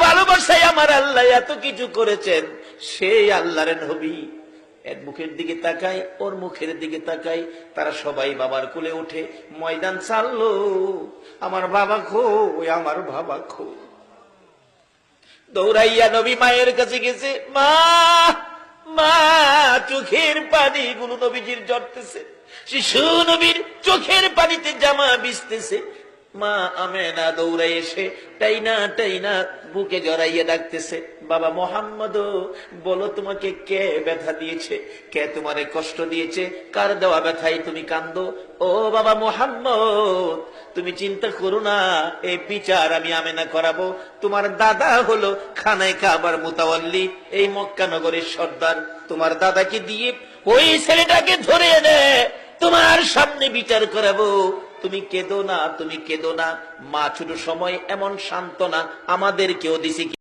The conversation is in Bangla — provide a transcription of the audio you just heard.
ভালোবাসায় আমার আল্লাহ এত কিছু করেছেন। সেই আল্লাহর নবী এক মুখের দিকে তাকায়, ওর মুখের দিকে তাকায়, তারা সবাই বাবার কোলে উঠে ময়দান ছাড়লো। আমার বাবা কই, আমার বাবা কই। দৌড়াইয়া নবী মায়ের কাছে গেছে। মা, মা, চোখের পানি গুলো নবীজির ঝরতেছে। শিশু নবীর চোখের পানিতে জামা ভিজতেছে। মা আমেনা দৌড়াই এসে টাইনা টাইনা বুকে জড়াইয়া ডাকতেছে, বাবা মোহাম্মদ, বলো তোমাকে কে ব্যথা দিয়েছে, কে তোমারে কষ্ট দিয়েছে, কার দেওয়া ব্যথায় তুমি কান্দো? ও বাবা মোহাম্মদ, তুমি চিন্তা করো না, এই বিচার আমি আমেনা করাবো। তোমার দাদা হলো খানায় কাবার মুতাওয়াল্লি, এই মক্কা নগরের সর্দার। তোমার দাদাকে দিয়ে ওই ছেলেটাকে ধরে এনে তোমার সামনে বিচার করাবো। তুমি কেঁদো না, তুমি কেঁদো না। মা ছোট সময় এমন সান্ত্বনা আমাদেরকেও দিছি।